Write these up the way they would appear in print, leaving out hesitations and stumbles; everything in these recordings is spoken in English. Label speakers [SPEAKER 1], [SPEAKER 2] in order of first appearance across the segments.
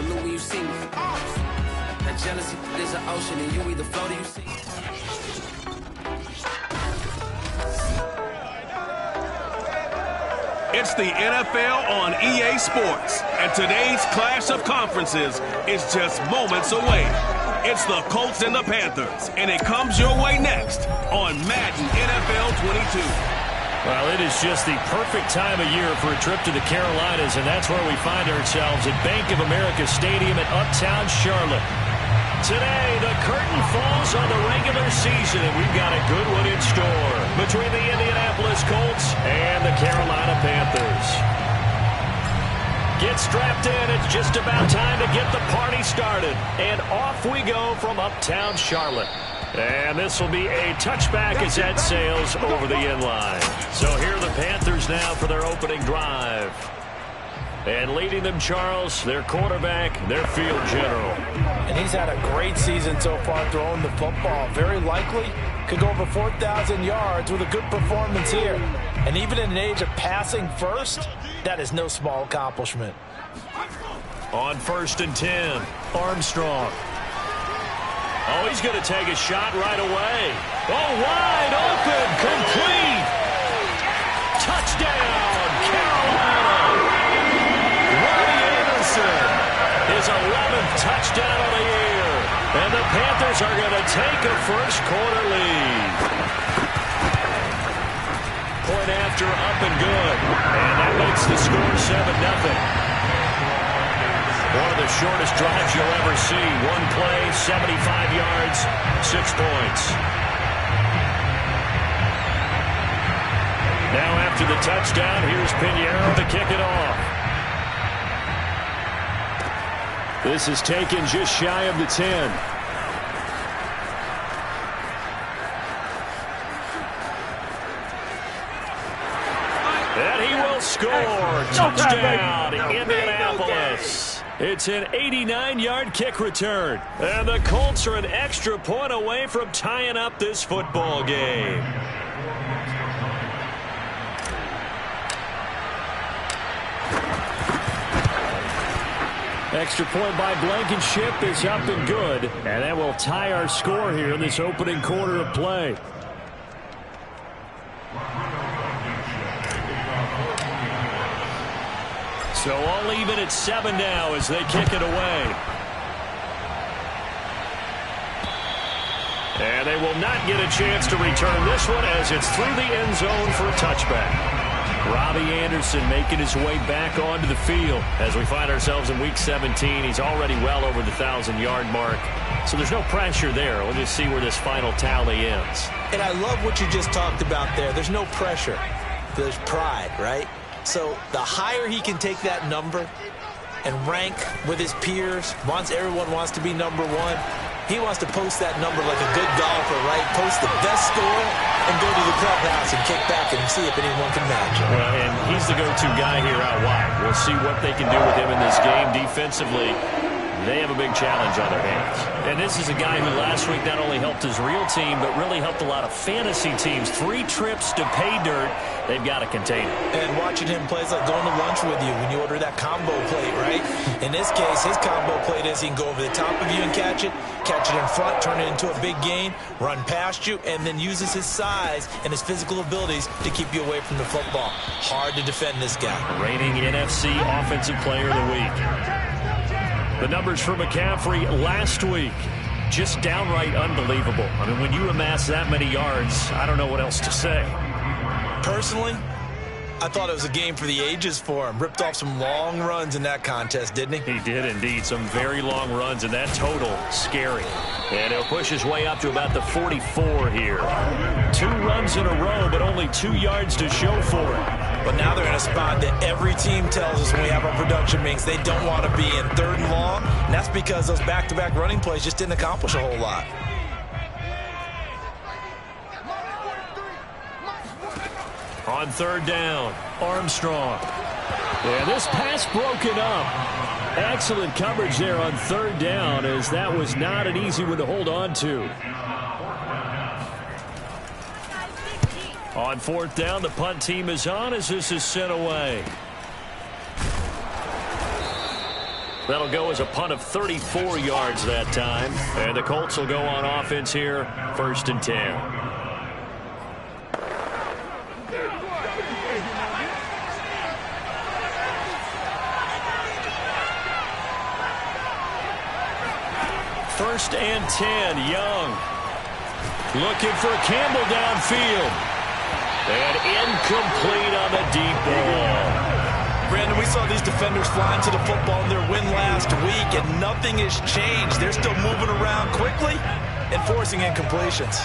[SPEAKER 1] some new when you see me. That jealousy is an ocean, and you either float or you sink.
[SPEAKER 2] It's the NFL on EA Sports, and today's clash of conferences is just moments away. It's the Colts and the Panthers, and it comes your way next on Madden NFL 22.
[SPEAKER 3] Well, it is just the perfect time of year for a trip to the Carolinas, and that's where we find ourselves at Bank of America Stadium in Uptown Charlotte. Today, the curtain falls on the regular season, and we've got a good one in store between the Indianapolis Colts and the Carolina Panthers. Get strapped in. It's just about time to get the party started. And off we go from Uptown Charlotte. And this will be a touchback as that sails over the inline. So here are the Panthers now for their opening drive. And leading them, Charles, their quarterback, their field general.
[SPEAKER 4] And he's had a great season so far throwing the football. Very likely could go over 4,000 yards with a good performance here. And even in an age of passing first, that is no small accomplishment.
[SPEAKER 3] On 1st and 10, Armstrong. Oh, he's going to take a shot right away. Oh, wide open, complete. Touchdown, Carolina. Robbie Anderson, his 11th touchdown of the year. And the Panthers are going to take a first-quarter lead. Point after, up and good. And that makes the score 7-0. One of the shortest drives you'll ever see. One play, 75 yards, 6 points. Now after the touchdown, here's Pinheiro to kick it off. This is taken just shy of the 10. And he will score. Touchdown, Indianapolis. It's an 89-yard kick return. And the Colts are an extra point away from tying up this football game. Extra point by Blankenship is up and good. And that will tie our score here in this opening quarter of play. So all even at 7 now as they kick it away. And they will not get a chance to return this one as it's through the end zone for a touchback. Robbie Anderson making his way back onto the field as we find ourselves in Week 17. He's already well over the 1,000-yard mark. So there's no pressure there. We'll just see where this final tally ends.
[SPEAKER 4] And I love what you just talked about there. There's no pressure. There's pride, right? So the higher he can take that number and rank with his peers, everyone wants to be number one. He wants to post that number like a good golfer, right? Post the best score and go to the clubhouse and kick back and see if anyone can match it.
[SPEAKER 3] Well, and he's the go-to guy here out wide. We'll see what they can do with him in this game defensively. They have a big challenge on their hands. And this is a guy who last week not only helped his real team, but really helped a lot of fantasy teams. 3 trips to pay dirt. They've got to contain it.
[SPEAKER 4] And watching him play is like going to lunch with you when you order that combo plate, right? In this case, his combo plate is he can go over the top of you and catch it in front, turn it into a big gain, run past you, and then uses his size and his physical abilities to keep you away from the football. Hard to defend this guy.
[SPEAKER 3] Reigning NFC Offensive Player of the Week. The numbers for McCaffrey last week, just downright unbelievable. I mean, when you amass that many yards, I don't know what else to say.
[SPEAKER 4] Personally, I thought it was a game for the ages for him. Ripped off some long runs in that contest, didn't he?
[SPEAKER 3] He did indeed. Some very long runs, and that total, scary. And he'll push his way up to about the 44 here. 2 runs in a row, but only 2 yards to show for it.
[SPEAKER 4] But now they're in a spot that every team tells us when we have our production meetings they don't want to be in 3rd and long, and that's because those back-to-back running plays just didn't accomplish a whole lot.
[SPEAKER 3] On 3rd down, Armstrong. And this pass broken up. Excellent coverage there on 3rd down, as that was not an easy one to hold on to. On 4th down, the punt team is on as this is sent away. That'll go as a punt of 34 yards that time. And the Colts will go on offense here, 1st and 10. First and 10, Young. Looking for Campbell downfield. And incomplete on the deep ball.
[SPEAKER 4] Brandon, we saw these defenders flying to the football in their win last week, and nothing has changed. They're still moving around quickly and forcing incompletions.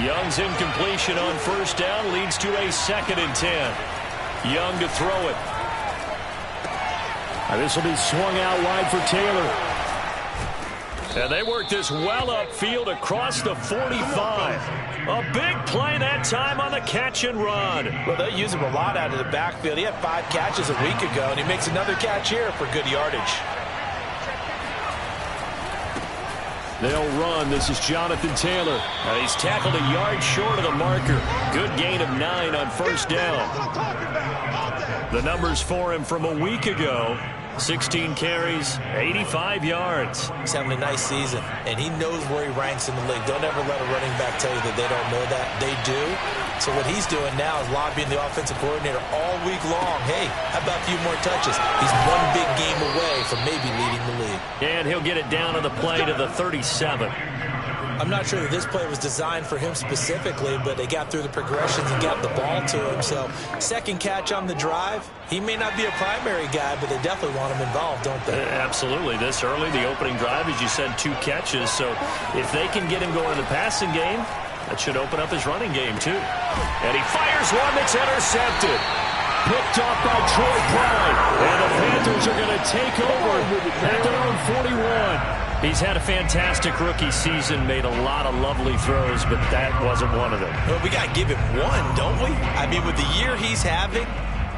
[SPEAKER 3] Young's incompletion on 1st down leads to a 2nd and 10. Young to throw it. This will be swung out wide for Taylor. And they work this well upfield across the 45. A big play that time on the catch and run.
[SPEAKER 4] Well, they use him a lot out of the backfield. He had 5 catches a week ago, and he makes another catch here for good yardage.
[SPEAKER 3] They'll run. This is Jonathan Taylor. He's tackled a yard short of the marker. Good gain of 9 on 1st down. The numbers for him from a week ago. 16 carries, 85 yards.
[SPEAKER 4] He's having a nice season, and he knows where he ranks in the league. Don't ever let a running back tell you that they don't know that. They do. So what he's doing now is lobbying the offensive coordinator all week long. Hey, how about a few more touches? He's one big game away from maybe leading the league.
[SPEAKER 3] And he'll get it down on the play to the 37.
[SPEAKER 4] I'm not sure that this play was designed for him specifically, but they got through the progressions and got the ball to him. So, 2nd catch on the drive. He may not be a primary guy, but they definitely want him involved, don't they?
[SPEAKER 3] Absolutely. This early, the opening drive, as you said, 2 catches. So, if they can get him going in the passing game, that should open up his running game, too. And he fires one that's intercepted. Picked off by Troy Pride. And the Panthers are going to take over at their own 41. He's had a fantastic rookie season, made a lot of lovely throws, but that wasn't one of them.
[SPEAKER 4] Well, we got to give him one, don't we? I mean, with the year he's having,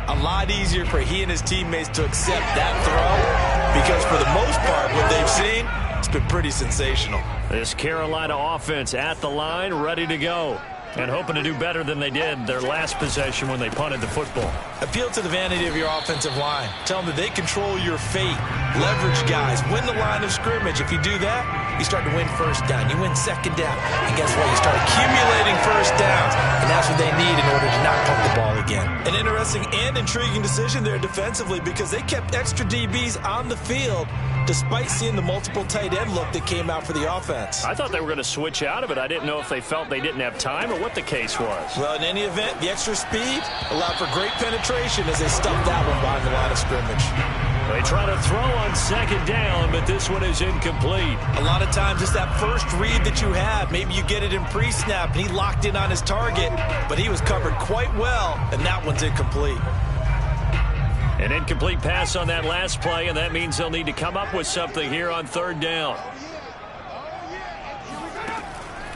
[SPEAKER 4] a lot easier for he and his teammates to accept that throw, because for the most part, what they've seen, it's been pretty sensational.
[SPEAKER 3] This Carolina offense at the line, ready to go. And hoping to do better than they did their last possession when they punted the football.
[SPEAKER 4] Appeal to the vanity of your offensive line. Tell them that they control your fate. Leverage guys. Win the line of scrimmage. If you do that, you start to win 1st down. You win 2nd down. And guess what? You start accumulating 1st downs. And that's what they need in order to not punt the ball again. An interesting and intriguing decision there defensively, because they kept extra DBs on the field despite seeing the multiple tight end look that came out for the offense.
[SPEAKER 3] I thought they were going to switch out of it. I didn't know if they felt they didn't have time or what the case was.
[SPEAKER 4] Well, in any event, the extra speed allowed for great penetration as they stuffed that one behind the line of scrimmage.
[SPEAKER 3] They try to throw on 2nd down, but this one is incomplete.
[SPEAKER 4] A lot of times it's that first read that you have. Maybe you get it in pre-snap, and he locked in on his target, but he was covered quite well, and that one's incomplete.
[SPEAKER 3] An incomplete pass on that last play, and that means they'll need to come up with something here on 3rd down.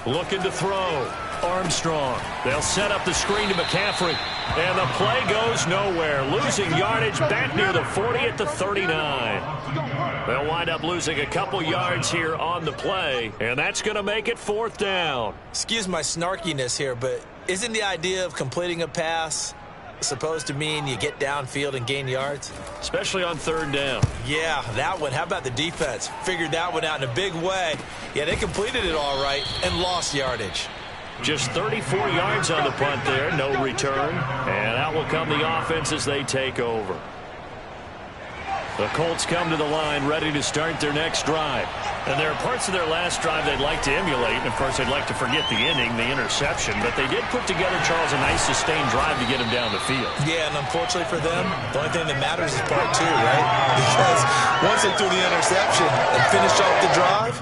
[SPEAKER 3] Looking to throw. Armstrong. They'll set up the screen to McCaffrey. And the play goes nowhere. Losing yardage back near the 40 at the 39. They'll wind up losing a couple yards here on the play, and that's going to make it 4th down.
[SPEAKER 4] Excuse my snarkiness here, but isn't the idea of completing a pass supposed to mean you get downfield and gain yards?
[SPEAKER 3] Especially on 3rd down.
[SPEAKER 4] Yeah, that one. How about the defense? Figured that one out in a big way. Yeah, they completed it all right and lost yardage.
[SPEAKER 3] Just 34 yards on the punt there, no return. And out will come the offense as they take over. The Colts come to the line ready to start their next drive. And there are parts of their last drive they'd like to emulate. And, of course, they'd like to forget the ending, the interception. But they did put together, Charles, a nice sustained drive to get him down the field.
[SPEAKER 4] Yeah, and unfortunately for them, the only thing that matters is part 2, right? Because once they threw the interception and finished off the drive,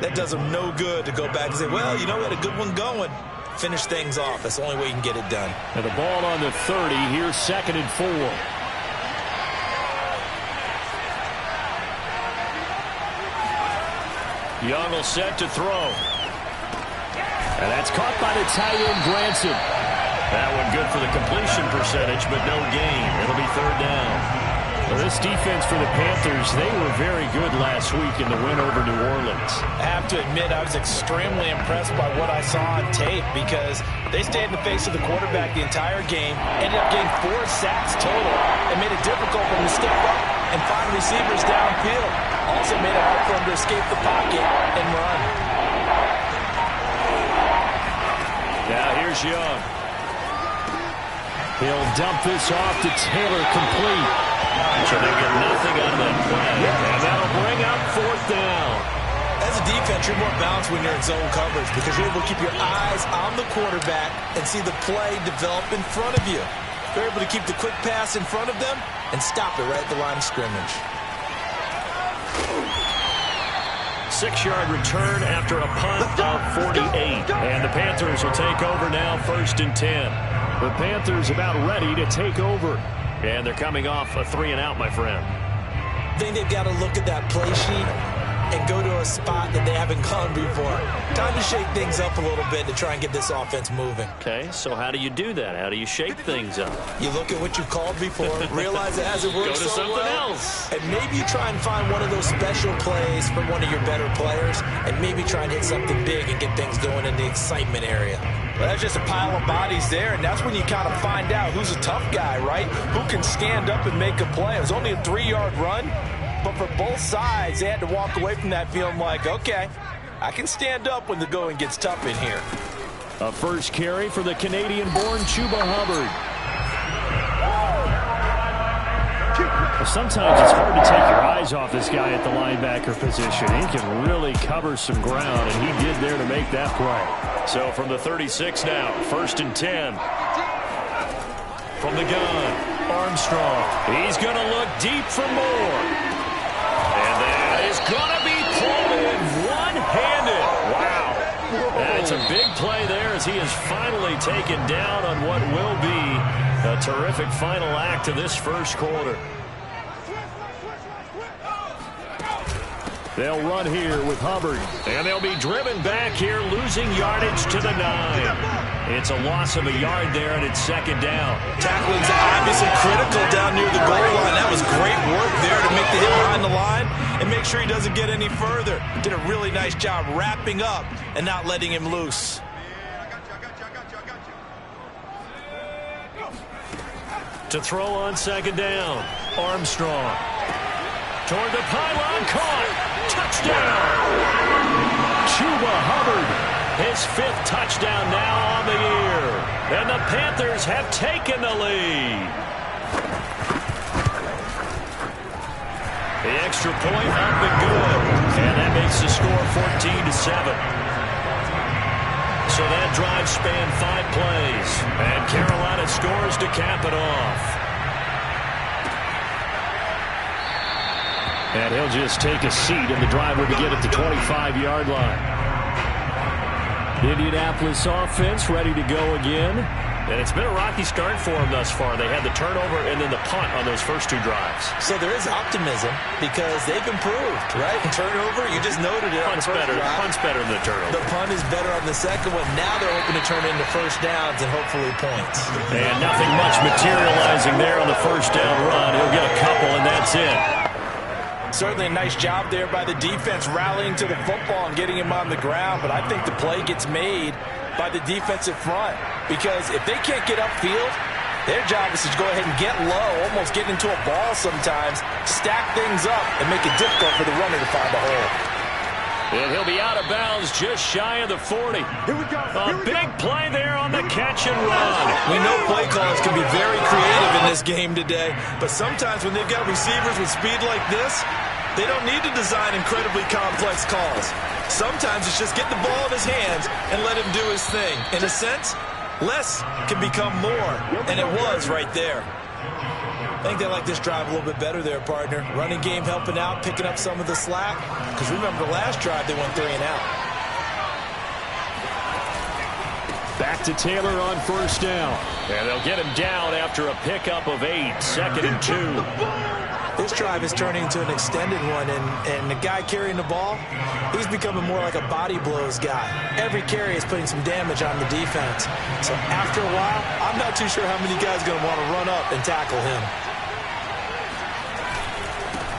[SPEAKER 4] that does them no good to go back and say, well, you know, we had a good one going. Finish things off. That's the only way you can get it done.
[SPEAKER 3] And the ball on the 30. Here's 2nd and 4. Young will set to throw. And that's caught by the tight end, Granson. That one good for the completion percentage, but no gain. It'll be 3rd down. Well, this defense for the Panthers, they were very good last week in the win over New Orleans.
[SPEAKER 4] I have to admit, I was extremely impressed by what I saw on tape, because they stayed in the face of the quarterback the entire game, ended up getting 4 sacks total, and made it difficult for them to step up and and find receivers downfield. Also made it hard for him to escape the pocket and run.
[SPEAKER 3] Now here's Young. He'll dump this off to Taylor, complete. So they get nothing out of that play. And that'll bring up 4th down.
[SPEAKER 4] As a defense, you're more balanced when you're in zone coverage because you're able to keep your eyes on the quarterback and see the play develop in front of you. You're able to keep the quick pass in front of them and stop it right at the line of scrimmage.
[SPEAKER 3] 6-yard return after a punt of 48. And the Panthers will take over now, 1st and 10. The Panthers about ready to take over. And they're coming off a 3-and-out, my friend.
[SPEAKER 4] I think they've got to look at that play sheet and go to a spot that they haven't gone before. Time to shake things up a little bit to try and get this offense moving.
[SPEAKER 3] Okay, so how do you do that? How do you shake things up?
[SPEAKER 4] You look at what you called before, realize it hasn't worked
[SPEAKER 3] Go to
[SPEAKER 4] so
[SPEAKER 3] something
[SPEAKER 4] well,
[SPEAKER 3] else.
[SPEAKER 4] and maybe you try and find one of those special plays from one of your better players, and maybe try and hit something big and get things going in the excitement area.
[SPEAKER 5] Well, that's just a pile of bodies there, and that's when you kind of find out who's a tough guy, right? Who can stand up and make a play. It was only a 3-yard run, but for both sides, they had to walk away from that feeling like, okay, I can stand up when the going gets tough in here.
[SPEAKER 3] A first carry for the Canadian-born Chuba Hubbard. Well, sometimes it's hard to take your eyes off this guy at the linebacker position. He can really cover some ground, and he did there to make that play. So from the 36 now, 1st and 10. From the gun, Armstrong. He's going to look deep for more. And that is going to be pulled in one-handed. Wow. That's a big play there as he is finally taken down on what will be a terrific final act of this first quarter. They'll run here with Hubbard, and they'll be driven back here, losing yardage to the 9. It's a loss of a yard there, and it's 2nd down.
[SPEAKER 5] Tackling's obviously critical down near the goal line. That was great work there to make the hit behind the line and make sure he doesn't get any further. Did a really nice job wrapping up and not letting him loose.
[SPEAKER 3] To throw on 2nd down, Armstrong. Toward the pylon, caught. Touchdown! Chuba Hubbard, his 5th touchdown now on the year. And the Panthers have taken the lead. The extra point up and good. And that makes the score 14-7. So that drive spanned 5 plays. And Carolina scores to cap it off. And he'll just take a seat, and the drive will begin at the 25-yard line. Indianapolis offense ready to go again. And it's been a rocky start for them thus far. They had the turnover and then the punt on those first 2 drives.
[SPEAKER 4] So there is optimism because they've improved, right? Turnover, you just noted it.
[SPEAKER 3] Punt's better. Punt's better than the turnover.
[SPEAKER 4] The punt is better on the second one. Now they're hoping to turn into first downs and hopefully points.
[SPEAKER 3] And nothing much materializing there on the first down run. He'll get a couple, and that's it.
[SPEAKER 5] Certainly a nice job there by the defense rallying to the football and getting him on the ground, but I think the play gets made by the defensive front because if they can't get upfield, their job is to go ahead and get low, almost get into a ball sometimes, stack things up, and make it difficult for the runner to find a hole.
[SPEAKER 3] And he'll be out of bounds just shy of the 40. Here we go. A big play there on the catch and run.
[SPEAKER 5] We know play callers can be very creative in this game today, but sometimes when they've got receivers with speed like this, they don't need to design incredibly complex calls. Sometimes it's just get the ball in his hands and let him do his thing. In a sense, less can become more, and it was right there. I think they like this drive a little bit better there, partner. Running game helping out, picking up some of the slack. Because remember the last drive, they went 3 and out.
[SPEAKER 3] Back to Taylor on first down. And they'll get him down after a pickup of 8, 2nd and 2.
[SPEAKER 4] This drive is turning into an extended one, and the guy carrying the ball, he's becoming more like a body blows guy. Every carry is putting some damage on the defense. So after a while, I'm not too sure how many guys are going to want to run up and tackle him.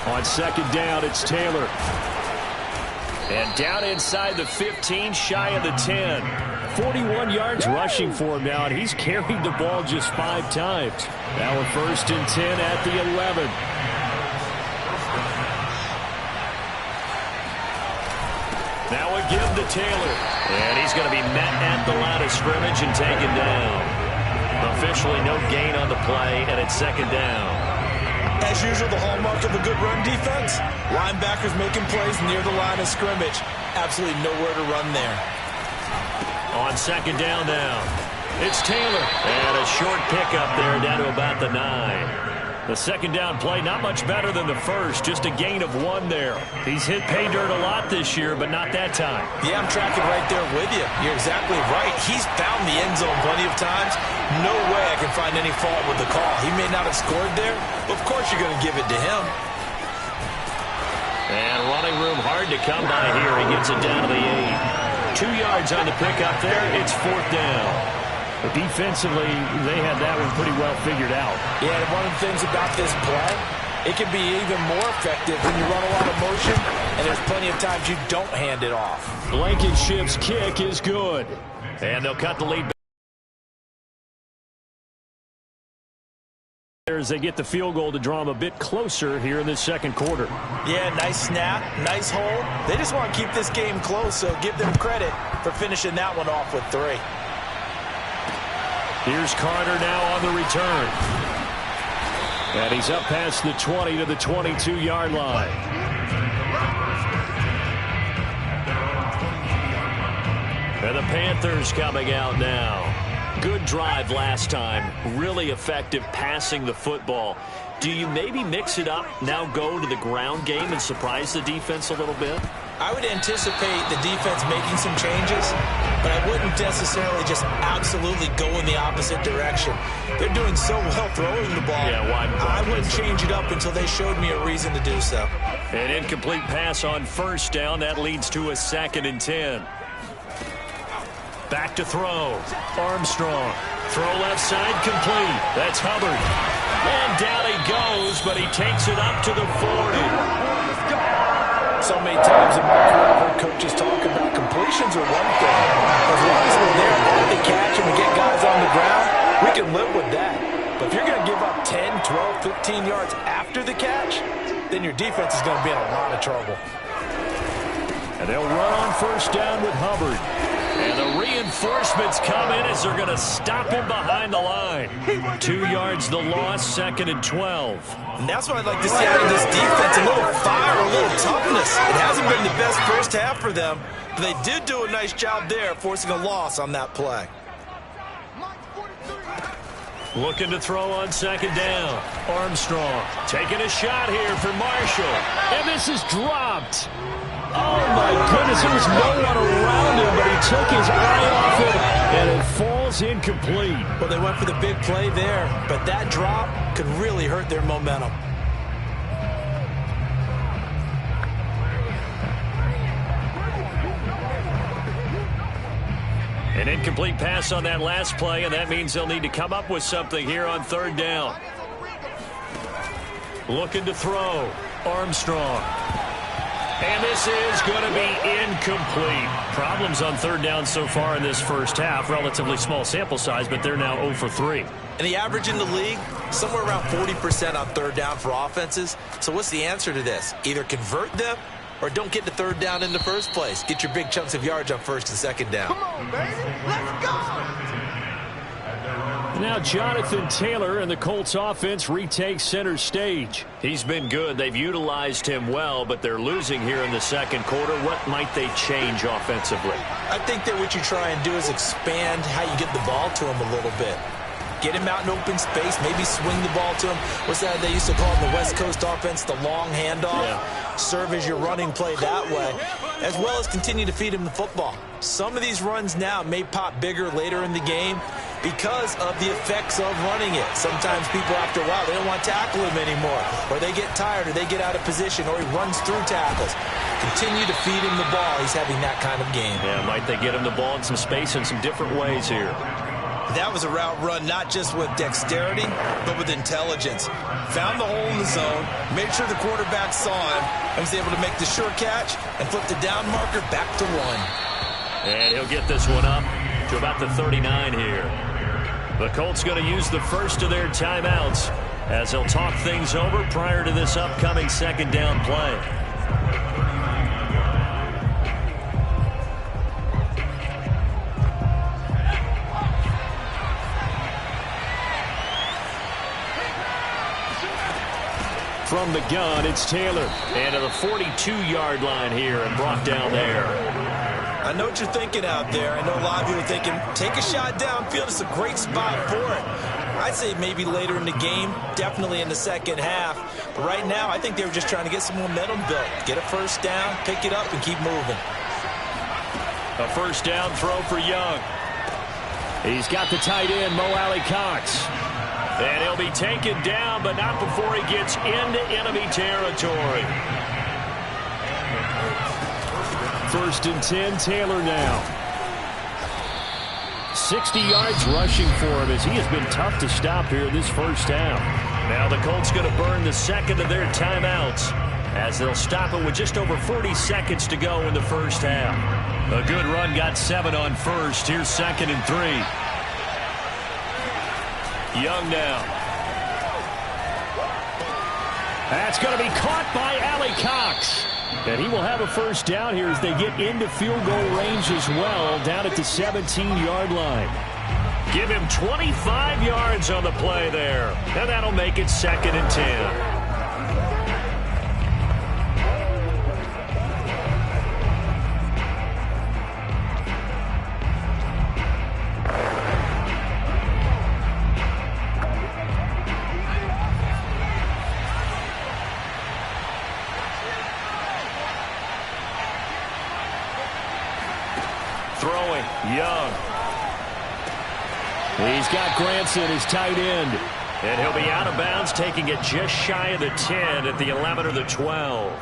[SPEAKER 3] On 2nd down, it's Taylor. And down inside the 15, shy of the 10. 41 yards rushing for him now, and he's carried the ball just 5 times. Now a 1st and 10 at the 11. Now a give to Taylor. And he's going to be met at the line of scrimmage and taken down. Officially no gain on the play, and it's second down.
[SPEAKER 5] As usual, the hallmark of a good run defense, linebackers making plays near the line of scrimmage. Absolutely nowhere to run there.
[SPEAKER 3] On second down now, it's Taylor. And a short pickup there down to about the 9. The second down play not much better than the first, just a gain of 1 there. He's hit pay dirt a lot this year, but not that time.
[SPEAKER 4] Yeah, I'm tracking right there with you. You're exactly right. He's found the end zone plenty of times. No way I can find any fault with the call. He may not have scored there, but of course you're going to give it to him.
[SPEAKER 3] And running room hard to come by here. He gets it down to the 8. 2 yards on the pickup there. It's fourth down. But defensively, they had that one pretty well figured out.
[SPEAKER 4] Yeah, and one of the things about this play, it can be even more effective when you run a lot of motion, and there's plenty of times you don't hand it off.
[SPEAKER 3] Blankenship's kick is good. And they'll cut the lead back. As they get the field goal to draw them a bit closer here in this second quarter.
[SPEAKER 4] Yeah, nice snap, nice hold. They just want to keep this game close, so give them credit for finishing that one off with 3.
[SPEAKER 3] Here's Carter now on the return. And he's up past the 20 to the 22-yard line. And the Panthers coming out now. Good drive last time. Really effective passing the football. Do you maybe mix it up, now go to the ground game and surprise the defense a little bit?
[SPEAKER 4] I would anticipate the defense making some changes, but I wouldn't necessarily just absolutely go in the opposite direction. They're doing so well throwing the ball.
[SPEAKER 3] Yeah,
[SPEAKER 4] I wouldn't change it up until they showed me a reason to do so.
[SPEAKER 3] An incomplete pass on first down. That leads to a 2nd and 10. Back to throw. Armstrong. Throw left side complete. That's Hubbard. And down he goes, but he takes it up to the 40.
[SPEAKER 4] So many times in my career, I've heard coaches talk about completions are one thing. As long as we're there at the catch and we get guys on the ground, we can live with that. But if you're going to give up 10, 12, 15 yards after the catch, then your defense is going to be in a lot of trouble.
[SPEAKER 3] And they'll run on first down with Hubbard. And the reinforcements come in as they're going to stop him behind the line. 2 yards the loss, 2nd and 12.
[SPEAKER 4] And that's what I'd like to see out of this defense, a little fire, a little toughness. It hasn't been the best first half for them, but they did do a nice job there, forcing a loss on that play.
[SPEAKER 3] Looking to throw on second down. Armstrong taking a shot here for Marshall. And this is dropped. Oh, my goodness, there was no one around him, but he took his eye off it, and it falls incomplete.
[SPEAKER 4] Well, they went for the big play there, but that drop could really hurt their momentum.
[SPEAKER 3] An incomplete pass on that last play, and that means they'll need to come up with something here on third down. Looking to throw. Armstrong. And this is going to be incomplete. Problems on third down so far in this first half. Relatively small sample size, but they're now 0 for 3.
[SPEAKER 4] And the average in the league, somewhere around 40% on third down for offenses. So what's the answer to this? Either convert them or don't get to third down in the first place. Get your big chunks of yards on first and second down.
[SPEAKER 1] Come on, baby. Let's go.
[SPEAKER 3] Now Jonathan Taylor and the Colts offense retake center stage. He's been good. They've utilized him well, but they're losing here in the second quarter. What might they change offensively?
[SPEAKER 4] I think that what you try and do is expand how you get the ball to him a little bit. Get him out in open space, maybe swing the ball to him. What's that they used to call in the West Coast offense, the long handoff? Yeah. Serve as your running play that way, as well as continue to feed him the football. Some of these runs now may pop bigger later in the game because of the effects of running it. Sometimes people, after a while, they don't want to tackle him anymore, or they get tired, or they get out of position, or he runs through tackles. Continue to feed him the ball. He's having that kind of game.
[SPEAKER 3] Yeah, might they get him the ball in some space in some different ways here?
[SPEAKER 4] That was a route run not just with dexterity, but with intelligence. Found the hole in the zone, made sure the quarterback saw him, and was able to make the sure catch and flip the down marker back to 1.
[SPEAKER 3] And he'll get this one up to about the 39 here. The Colts going to use the first of their timeouts as they'll talk things over prior to this upcoming second down play. From the gun, it's Taylor. And to the 42-yard line here and brought down there.
[SPEAKER 4] I know what you're thinking out there. I know a lot of you are thinking, take a shot downfield. It's a great spot for it. I'd say maybe later in the game, definitely in the second half. But right now, I think they were just trying to get some momentum built. Get a first down, pick it up, and keep moving.
[SPEAKER 3] A first down throw for Young. He's got the tight end, Mo Alley-Cox. And he'll be taken down, but not before he gets into enemy territory. First and 10, Taylor now. 60 yards rushing for him as he has been tough to stop here this first half. Now the Colts going to burn the second of their timeouts as they'll stop it with just over 40 seconds to go in the first half. A good run got 7 on first. Here's second and 3. Young now. That's going to be caught by Alley-Cox. And he will have a first down here as they get into field goal range as well, down at the 17-yard line. Give him 25 yards on the play there. And that'll make it second and 10. Throwing, Young. He's got Granson, his tight end. And he'll be out of bounds, taking it just shy of the 10 at the 11 or the 12.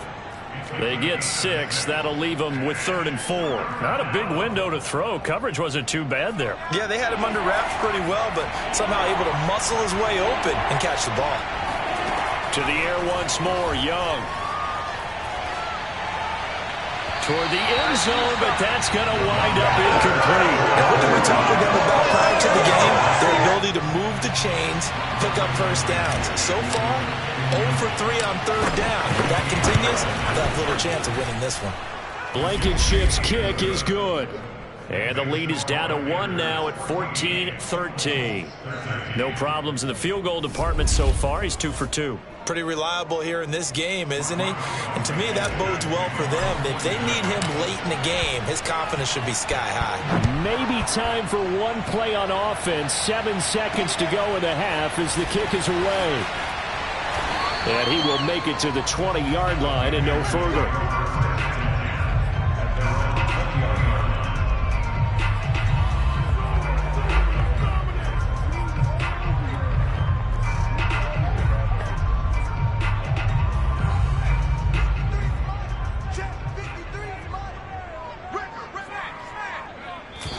[SPEAKER 3] They get 6. That'll leave them with 3rd and 4. Not a big window to throw. Coverage wasn't too bad there.
[SPEAKER 4] Yeah, they had him under wraps pretty well, but somehow able to muscle his way open and catch the ball.
[SPEAKER 3] To the air once more, Young. Toward the end zone, but that's going to wind up incomplete.
[SPEAKER 4] And what did we talk to them about prior to the game? Their ability to move the chains, pick up first downs. So far, 0 for 3 on 3rd down. If that continues, they'll have little chance of winning this one.
[SPEAKER 3] Blankenship's kick is good. And the lead is down to 1 now at 14-13. No problems in the field goal department so far. He's 2 for 2.
[SPEAKER 4] Pretty reliable here in this game, isn't he? And to me, that bodes well for them. If they need him late in the game, his confidence should be sky high.
[SPEAKER 3] Maybe time for one play on offense. 7 seconds to go in the half as the kick is away. And he will make it to the 20-yard line and no further.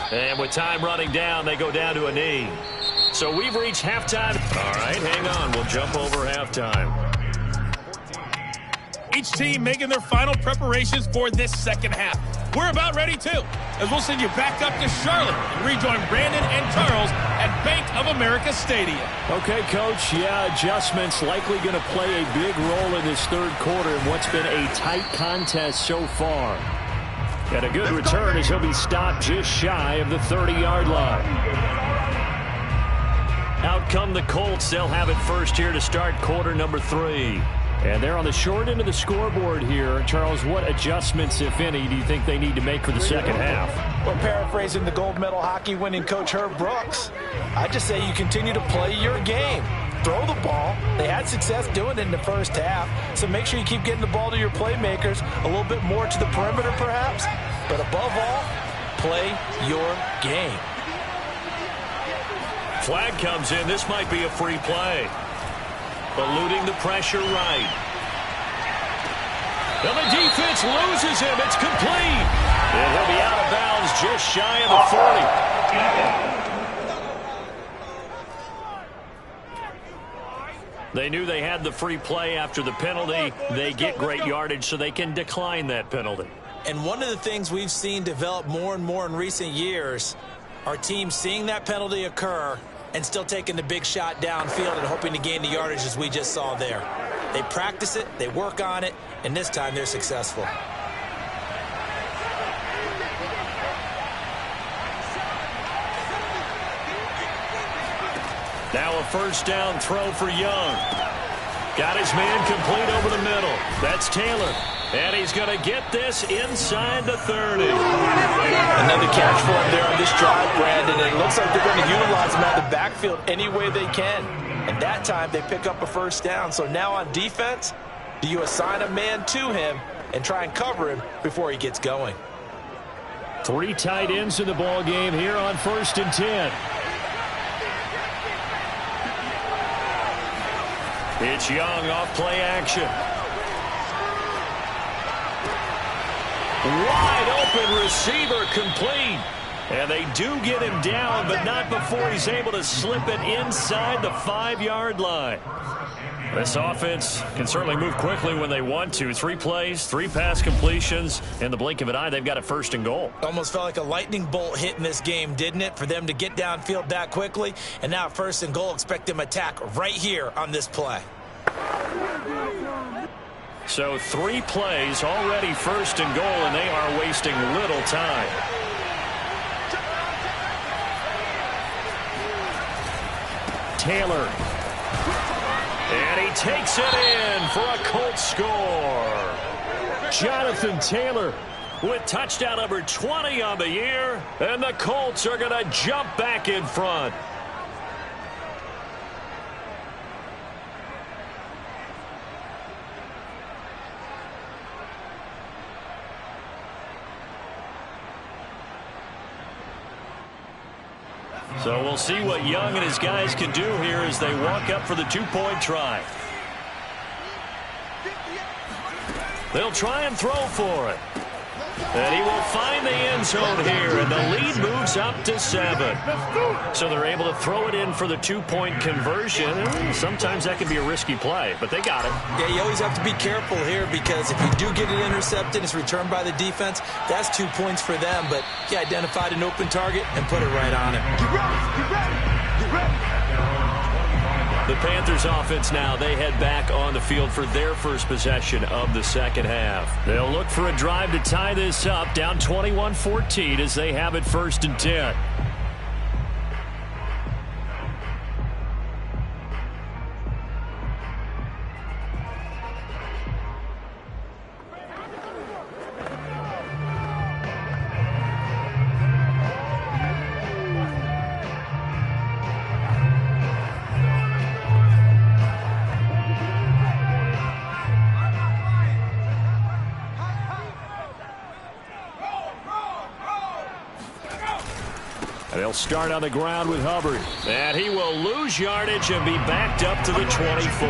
[SPEAKER 3] And with time running down, they go down to a knee. So we've reached halftime. All right, hang on. We'll jump over halftime.
[SPEAKER 6] Each team making their final preparations for this second half. We're about ready, too, as we'll send you back up to Charlotte and rejoin Brandon and Charles at Bank of America Stadium.
[SPEAKER 3] Okay, Coach. Yeah, adjustments likely going to play a big role in this third quarter in what's been a tight contest so far. And a good return as he'll be stopped just shy of the 30-yard line. Out come the Colts. They'll have it first here to start quarter number 3. And they're on the short end of the scoreboard here. Charles, what adjustments, if any, do you think they need to make for the second half?
[SPEAKER 4] Well, paraphrasing the gold medal hockey winning coach Herb Brooks, I just say you continue to play your game. Throw the ball. They had success doing it in the first half, so make sure you keep getting the ball to your playmakers, a little bit more to the perimeter perhaps, but above all, play your game.
[SPEAKER 3] Flag comes in. This might be a free play. Eluding the pressure right. And the defense loses him. It's complete. And he'll be out of bounds just shy of the 40. They knew they had the free play after the penalty. They get great yardage, so they can decline that penalty.
[SPEAKER 4] And one of the things we've seen develop more and more in recent years are teams seeing that penalty occur and still taking the big shot downfield and hoping to gain the yardage as we just saw there. They practice it, they work on it, and this time they're successful.
[SPEAKER 3] Now a first down throw for Young. Got his man complete over the middle. That's Taylor. And he's going to get this inside the 30.
[SPEAKER 4] Another catch for him there on this drive, Brandon. And it looks like they're going to utilize him out of the backfield any way they can. And that time they pick up a first down. So now on defense, do you assign a man to him and try and cover him before he gets going?
[SPEAKER 3] 3 tight ends in the ball game here on 1st and 10. It's Young off play action. Wide open receiver complete. And they do get him down, but not before he's able to slip it inside the 5-yard line. This offense can certainly move quickly when they want to. 3 plays, 3 pass completions. In the blink of an eye, they've got a 1st and goal.
[SPEAKER 4] Almost felt like a lightning bolt hit in this game, didn't it? For them to get downfield that quickly. And now 1st and goal, expect them to attack right here on this play.
[SPEAKER 3] So 3 plays, already 1st and goal, and they are wasting little time. Taylor. And he takes it in for a Colts score. Jonathan Taylor with touchdown number 20 on the year. And the Colts are going to jump back in front. So we'll see what Young and his guys can do here as they walk up for the 2-point try. They'll try and throw for it. And he will find the end zone here, and the lead moves up to 7. So they're able to throw it in for the 2-point conversion. Sometimes that can be a risky play, but they got it.
[SPEAKER 4] Yeah, you always have to be careful here because if you do get it intercepted, it's returned by the defense, that's 2 points for them. But he identified an open target and put it right on it.
[SPEAKER 7] Get ready, get ready, get ready.
[SPEAKER 3] The Panthers offense now, they head back on the field for their first possession of the second half. They'll look for a drive to tie this up, down 21-14 as they have it 1st and 10. They'll start on the ground with Hubbard. And he will lose yardage and be backed up to the 24.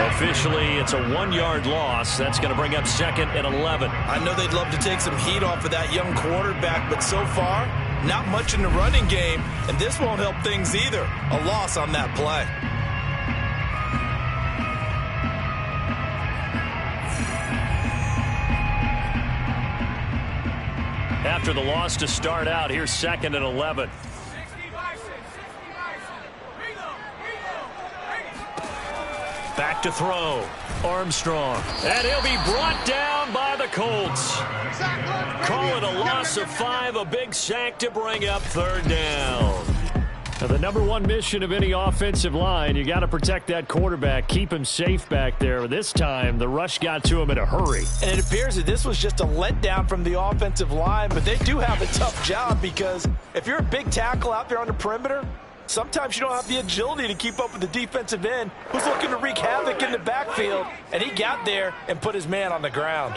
[SPEAKER 3] Officially, it's a 1-yard loss. That's going to bring up 2nd and 11.
[SPEAKER 4] I know they'd love to take some heat off of that young quarterback, but so far, not much in the running game, and this won't help things either. A loss on that play.
[SPEAKER 3] After the loss to start out, here's 2nd and 11. Back to throw. Armstrong. And he'll be brought down by the Colts. Call it a loss of 5, a big sack to bring up 3rd down. Now, the number 1 mission of any offensive line, you got to protect that quarterback, keep him safe back there. This time, the rush got to him in a hurry.
[SPEAKER 4] And it appears that this was just a letdown from the offensive line, but they do have a tough job because if you're a big tackle out there on the perimeter, sometimes you don't have the agility to keep up with the defensive end who's looking to wreak havoc in the backfield, and he got there and put his man on the ground.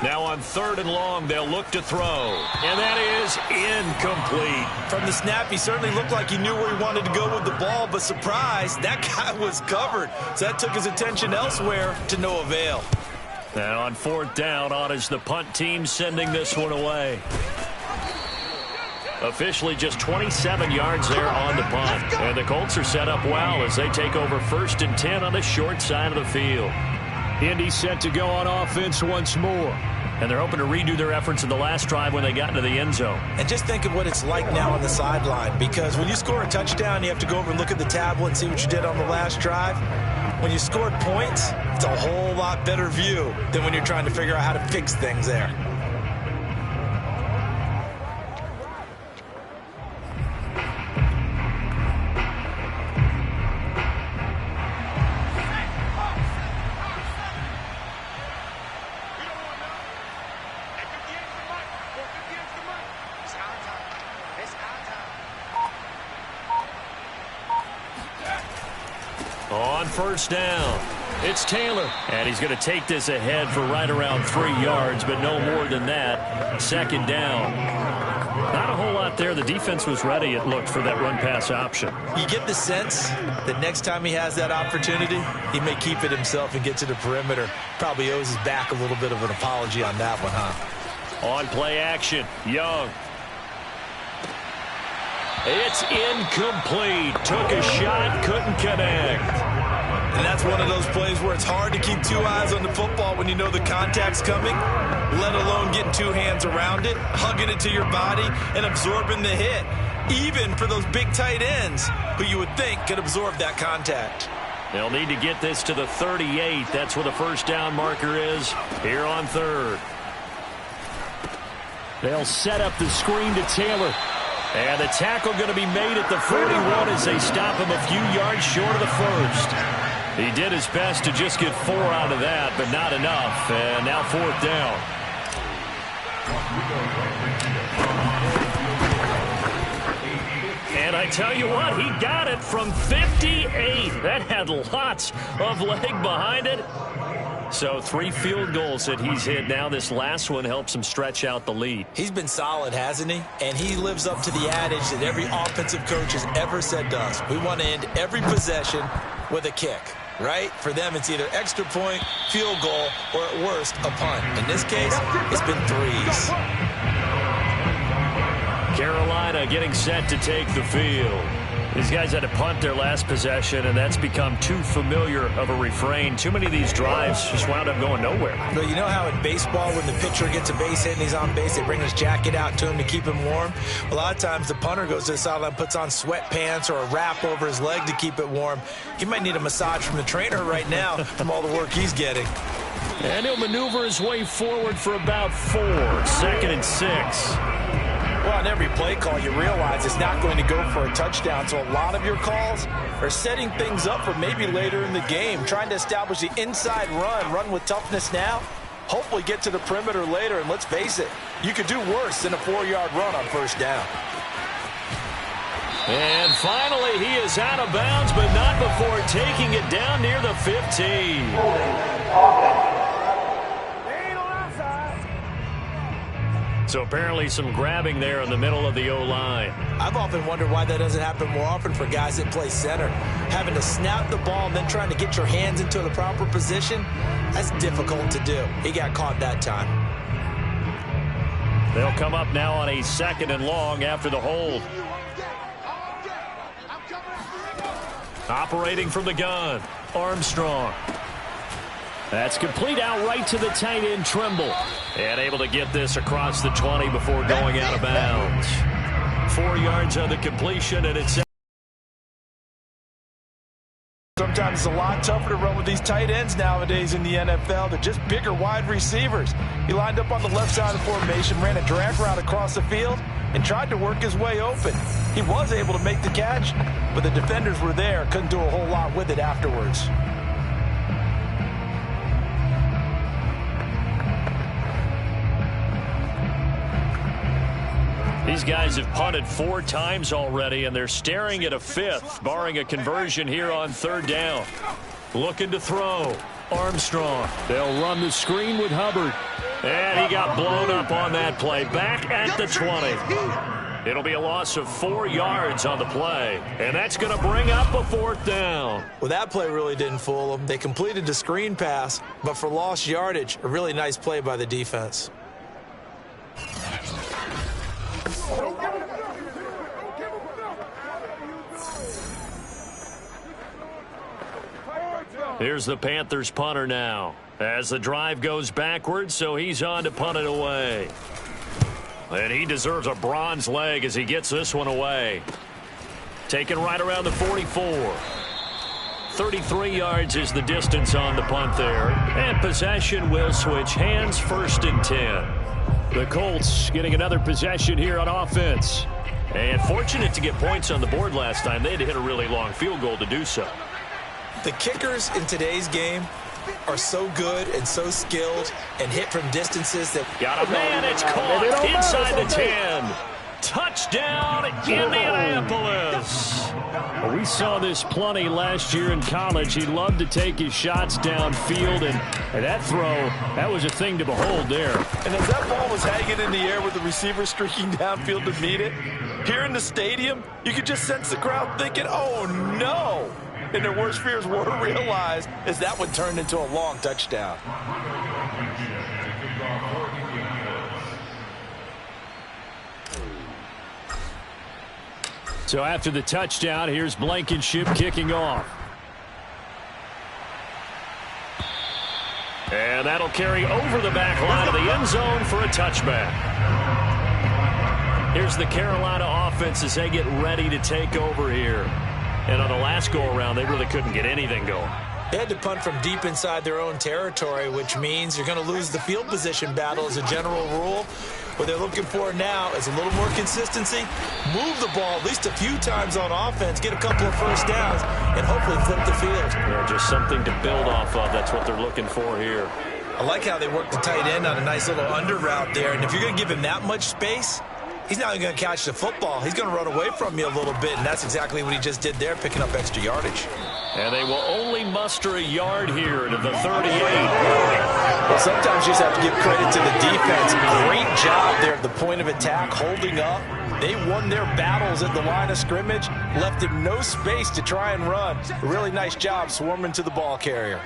[SPEAKER 3] Now on 3rd and long, they'll look to throw. And that is incomplete.
[SPEAKER 4] From the snap, he certainly looked like he knew where he wanted to go with the ball, but surprise, that guy was covered. So that took his attention elsewhere to no avail.
[SPEAKER 3] And on 4th down, on is the punt team sending this one away. Officially just 27 yards there on the punt. And the Colts are set up well as they take over 1st and 10 on the short side of the field. Indy set to go on offense once more. And they're hoping to redo their efforts in the last drive when they got into the end zone.
[SPEAKER 4] And just think of what it's like now on the sideline, because when you score a touchdown, you have to go over and look at the tablet and see what you did on the last drive. When you scored points, it's a whole lot better view than when you're trying to figure out how to fix things there.
[SPEAKER 3] On first down, it's Taylor. And he's going to take this ahead for right around 3 yards, but no more than that. Second down. Not a whole lot there. The defense was ready, it looked, for that run-pass option. You get the sense that next time he has that opportunity, he may keep it himself and get to the perimeter. Probably owes his back a little bit of an apology on that one, huh? On play action, Young. It's incomplete. Took a shot, couldn't connect.
[SPEAKER 5] And that's one of those plays where it's hard to keep 2 eyes on the football when you know the contact's coming, let alone getting 2 hands around it, hugging it to your body, and absorbing the hit. Even for those big tight ends who you would think could absorb that contact.
[SPEAKER 3] They'll need to get this to the 38. That's where the first down marker is here on third. They'll set up the screen to Taylor. And the tackle going to be made at the 41 as they stop him a few yards short of the first. He did his best to just get 4 out of that, but not enough. And now fourth down. And I tell you what, he got it from 58. That had lots of leg behind it. So 3 field goals that he's hit now. This last one helps him stretch out the lead.
[SPEAKER 4] He's been solid, hasn't he? And he lives up to the adage that every offensive coach has ever said to us. We want to end every possession with a kick, right? For them, it's either extra point, field goal, or at worst, a punt. In this case, it's been 3s.
[SPEAKER 3] Carolina getting set to take the field. These guys had to punt their last possession, and that's become too familiar of a refrain. Too many of these drives just wound up going nowhere.
[SPEAKER 4] But you know how in baseball, when the pitcher gets a base hit and he's on base, they bring his jacket out to him to keep him warm? A lot of times the punter goes to the sideline, puts on sweatpants or a wrap over his leg to keep it warm. He might need a massage from the trainer right now from all the work he's getting.
[SPEAKER 3] And he'll maneuver his way forward for about 4. 2nd and 6.
[SPEAKER 4] Well, on every play call, you realize it's not going to go for a touchdown, so a lot of your calls are setting things up for maybe later in the game, trying to establish the inside run with toughness now, hopefully get to the perimeter later, and let's face it, you could do worse than a 4-yard run on first down.
[SPEAKER 3] And finally, he is out of bounds, but not before taking it down near the 15. So apparently some grabbing there in the middle of the O-line.
[SPEAKER 4] I've often wondered why that doesn't happen more often for guys that play center. Having to snap the ball and then trying to get your hands into the proper position, that's difficult to do. He got caught that time.
[SPEAKER 3] They'll come up now on a 2nd and long after the hold. Operating from the gun, Armstrong. That's complete out right to the tight end, Trimble. And able to get this across the 20 before going out of bounds. 4 yards on the completion, and it's...
[SPEAKER 5] Sometimes it's a lot tougher to run with these tight ends nowadays in the NFL. They're just bigger wide receivers. He lined up on the left side of the formation, ran a drag route across the field, and tried to work his way open. He was able to make the catch, but the defenders were there, couldn't do a whole lot with it afterwards.
[SPEAKER 3] These guys have punted 4 times already, and they're staring at a 5th, barring a conversion here on 3rd down. Looking to throw. Armstrong. They'll run the screen with Hubbard. And he got blown up on that play. Back at the 20. It'll be a loss of 4 yards on the play. And that's going to bring up a 4th down.
[SPEAKER 4] Well, that play really didn't fool them. They completed the screen pass, but for lost yardage, a really nice play by the defense.
[SPEAKER 3] Here's the Panthers punter now as the drive goes backwards, so he's on to punt it away. And he deserves a bronze leg as he gets this one away. Taken right around the 44. 33 yards is the distance on the punt there. And possession will switch hands, 1st and 10. The Colts getting another possession here on offense. And fortunate to get points on the board last time. They had to hit a really long field goal to do so.
[SPEAKER 4] The kickers in today's game are so good and so skilled and hit from distances that...
[SPEAKER 3] Got a man, it's caught inside the 10. Touchdown, Indianapolis. Well, we saw this plenty last year in college. He loved to take his shots downfield, and that throw, that was a thing to behold there.
[SPEAKER 5] And as that ball was hanging in the air with the receiver streaking downfield to meet it, here in the stadium, you could just sense the crowd thinking, oh, no. And their worst fears were realized as that one turned into a long touchdown.
[SPEAKER 3] So after the touchdown, here's Blankenship kicking off. And that'll carry over the back line of the end zone for a touchback. Here's the Carolina offense as they get ready to take over here. And on the last go-around, they really couldn't get anything going.
[SPEAKER 4] They had to punt from deep inside their own territory, which means you're going to lose the field position battle as a general rule. What they're looking for now is a little more consistency, move the ball at least a few times on offense, get a couple of first downs, and hopefully flip the field.
[SPEAKER 3] Yeah, just something to build off of. That's what they're looking for here.
[SPEAKER 4] I like how they work the tight end on a nice little under route there, and if you're going to give him that much space, he's not even going to catch the football. He's going to run away from you a little bit, and that's exactly what he just did there, picking up extra yardage.
[SPEAKER 3] And they will only muster a yard here to the 38.
[SPEAKER 4] Well, sometimes you just have to give credit to the defense. Great job there at the point of attack, holding up. They won their battles at the line of scrimmage, left him no space to try and run. A really nice job swarming to the ball carrier.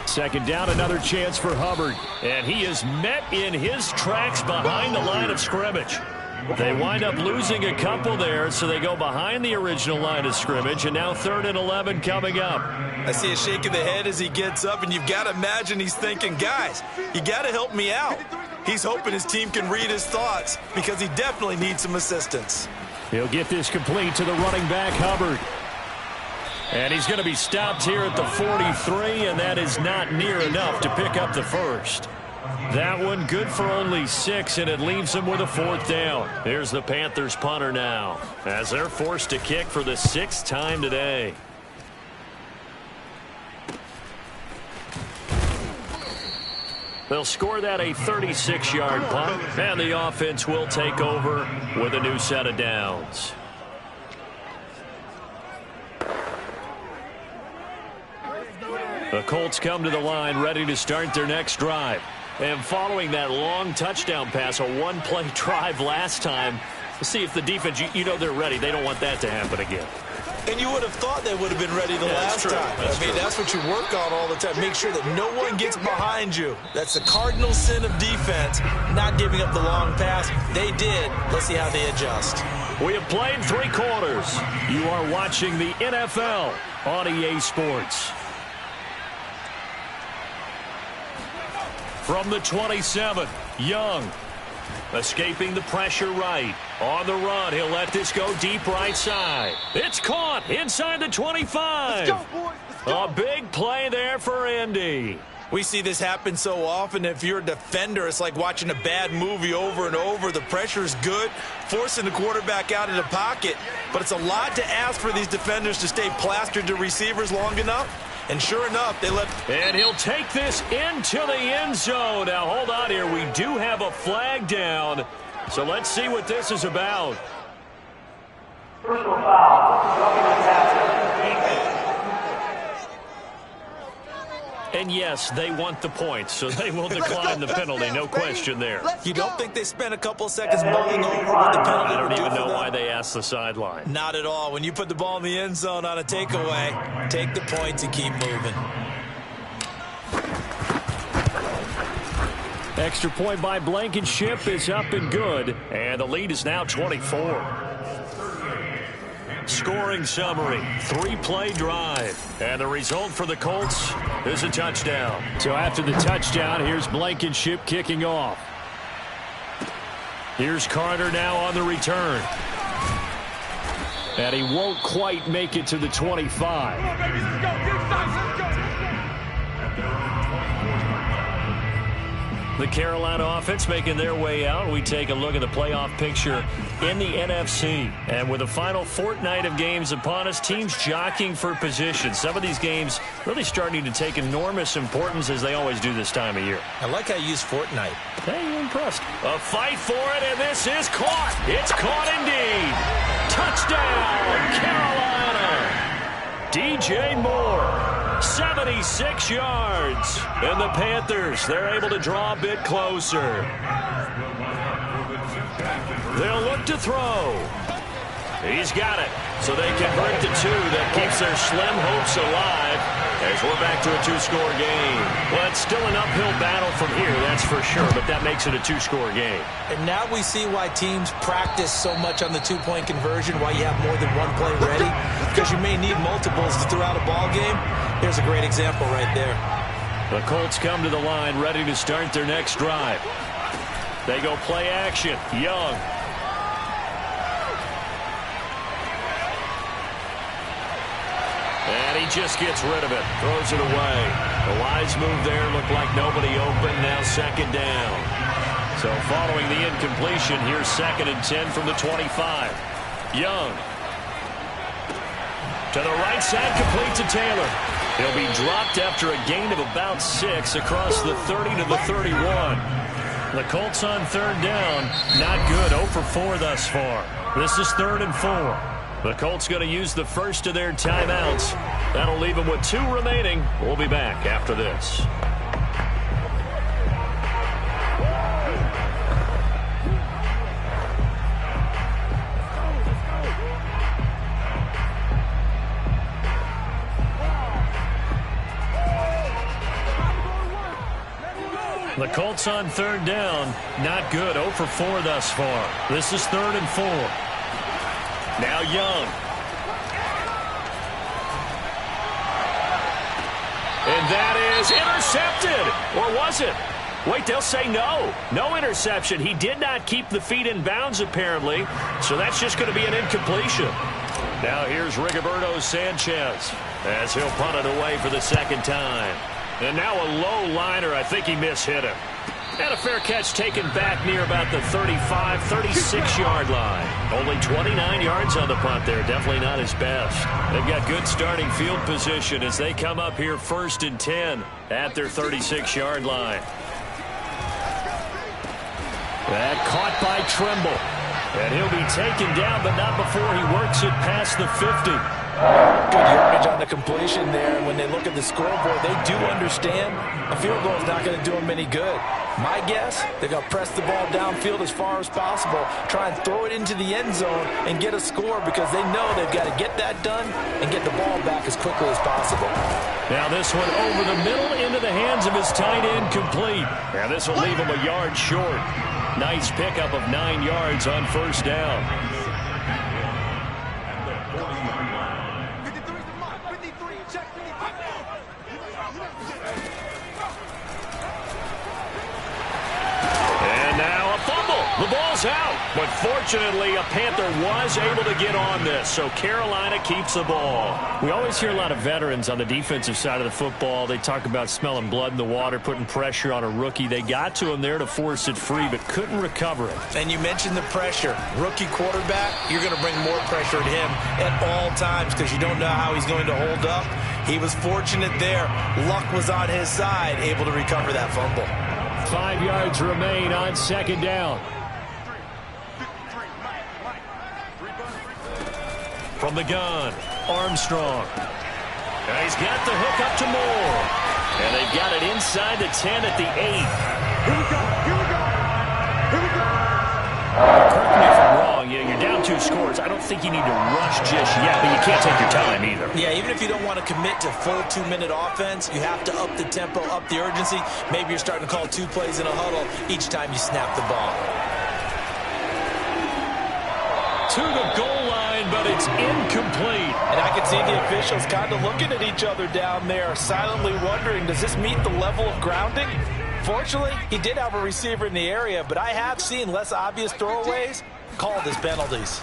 [SPEAKER 3] Second down, another chance for Hubbard. And he is met in his tracks behind the line of scrimmage. They wind up losing a couple there, so they go behind the original line of scrimmage, and now 3rd and 11 coming up.
[SPEAKER 5] I see a shake of the head as he gets up, and you've got to imagine he's thinking, guys, you got to help me out. He's hoping his team can read his thoughts because he definitely needs some assistance.
[SPEAKER 3] He'll get this complete to the running back, Hubbard. And he's going to be stopped here at the 43, and that is not near enough to pick up the first. That one good for only 6, and it leaves them with a 4th down. Here's the Panthers punter now, as they're forced to kick for the 6th time today. They'll score that a 36-yard punt, and the offense will take over with a new set of downs. The Colts come to the line ready to start their next drive. And following that long touchdown pass, a one-play drive last time, let's see if the defense, you know they're ready. They don't want that to happen again.
[SPEAKER 4] And you would have thought they would have been ready the last time. That's what you work on all the time. Make sure that no one gets behind you. That's the cardinal sin of defense, not giving up the long pass. They did. Let's see how they adjust.
[SPEAKER 3] We have played 3 quarters. You are watching the NFL on EA Sports. From the 27, Young. Escaping the pressure right. On the run, he'll let this go deep right side. It's caught inside the 25.
[SPEAKER 7] Let's go, boys. Let's go.
[SPEAKER 3] A big play there for Indy.
[SPEAKER 5] We see this happen so often. If you're a defender, it's like watching a bad movie over and over. The pressure's good, forcing the quarterback out of the pocket. But it's a lot to ask for these defenders to stay plastered to receivers long enough. And sure enough, they let...
[SPEAKER 3] And he'll take this into the end zone. Now, hold on here. We do have a flag down. So let's see what this is about.
[SPEAKER 8] Personal foul.
[SPEAKER 3] And yes, they want the points, so they will decline the penalty. No question there.
[SPEAKER 4] You don't think they spent a couple seconds mulling over what the penalty
[SPEAKER 3] I don't
[SPEAKER 4] would do
[SPEAKER 3] even know
[SPEAKER 4] for them?
[SPEAKER 3] why they asked the sideline.
[SPEAKER 4] Not at all. When you put the ball in the end zone on a takeaway, take the points and keep moving.
[SPEAKER 3] Extra point by Blankenship is up and good, and the lead is now 24. Scoring summary, 3-play drive, and the result for the Colts is a touchdown. So after the touchdown, here's Blankenship kicking off. Here's Carter now on the return. And he won't quite make it to the 25.
[SPEAKER 7] Come on, baby. Let's go. Get inside. Let's go.
[SPEAKER 3] The Carolina offense making their way out. We take a look at the playoff picture in the NFC. And with the final fortnight of games upon us, teams jockeying for position. Some of these games really starting to take enormous importance as they always do this time of year.
[SPEAKER 4] I like how you use fortnight.
[SPEAKER 3] Hey, you're impressed. A fight for it, and this is caught. It's caught indeed. Touchdown, Carolina. DJ Moore. 76 yards. And the Panthers, they're able to draw a bit closer. They'll look to throw. He's got it. So they convert to 2. That keeps their slim hopes alive as we're back to a 2-score game. Well, it's still an uphill battle from here, that's for sure, but that makes it a 2-score game.
[SPEAKER 4] And now we see why teams practice so much on the 2-point conversion, why you have more than one play ready, because you may need multiples throughout a ball game. Here's a great example right there.
[SPEAKER 3] The Colts come to the line ready to start their next drive. They go play action. Young. And he just gets rid of it. Throws it away. The wise move there. Looked like nobody open. Now second down. So following the incompletion, here's 2nd and 10 from the 25. Young. To the right side, complete to Taylor. He'll be dropped after a gain of about 6 across the 30 to the 31. The Colts on 3rd down. Not good. 0 for 4 thus far. This is 3rd and 4. The Colts going to use the first of their timeouts. That'll leave them with 2 remaining. We'll be back after this. The Colts on 3rd down. Not good. 0 for 4 thus far. This is 3rd and 4. Now Young. And that is intercepted. Or was it? Wait, they'll say no. No interception. He did not keep the feet in bounds, apparently. So that's just going to be an incompletion. Now here's Rigoberto Sanchez as he'll punt it away for the 2nd time. And now a low liner. I think he mishit him. And a fair catch taken back near about the 35, 36-yard line. Only 29 yards on the punt there. Definitely not his best. They've got good starting field position as they come up here 1st and 10 at their 36-yard line. That caught by Trimble. And he'll be taken down, but not before he works it past the 50.
[SPEAKER 4] Good yardage on the completion there. And when they look at the scoreboard, they do understand a field goal is not going to do them any good. My guess, they're going to press the ball downfield as far as possible, try and throw it into the end zone and get a score because they know they've got to get that done and get the ball back as quickly as possible.
[SPEAKER 3] Now this one over the middle into the hands of his tight end, complete. Now this will leave him a yard short. Nice pickup of 9 yards on 1st down. The ball's out, but fortunately a Panther was able to get on this, so Carolina keeps the ball. We always hear a lot of veterans on the defensive side of the football. They talk about smelling blood in the water, putting pressure on a rookie. They got to him there to force it free, but couldn't recover it.
[SPEAKER 4] And you mentioned the pressure. Rookie quarterback, you're going to bring more pressure at him at all times because you don't know how he's going to hold up. He was fortunate there. Luck was on his side, able to recover that fumble.
[SPEAKER 3] 5 yards remain on 2nd down. From the gun, Armstrong. And he's got the hook up to Moore. And they've got it inside the 10 at the 8.
[SPEAKER 7] Here we go. Here we go. Here we go.
[SPEAKER 3] Correct me if I'm wrong. You're down 2 scores. I don't think you need to rush just yet, but you can't take your time either.
[SPEAKER 4] Yeah, even if you don't want to commit to full 2-minute offense, you have to up the tempo, up the urgency. Maybe you're starting to call 2 plays in a huddle each time you snap the ball.
[SPEAKER 3] To the goal line, but it's incomplete.
[SPEAKER 4] And I can see the officials kind of looking at each other down there, silently wondering, does this meet the level of grounding? Fortunately, he did have a receiver in the area, but I have seen less obvious throwaways called as penalties.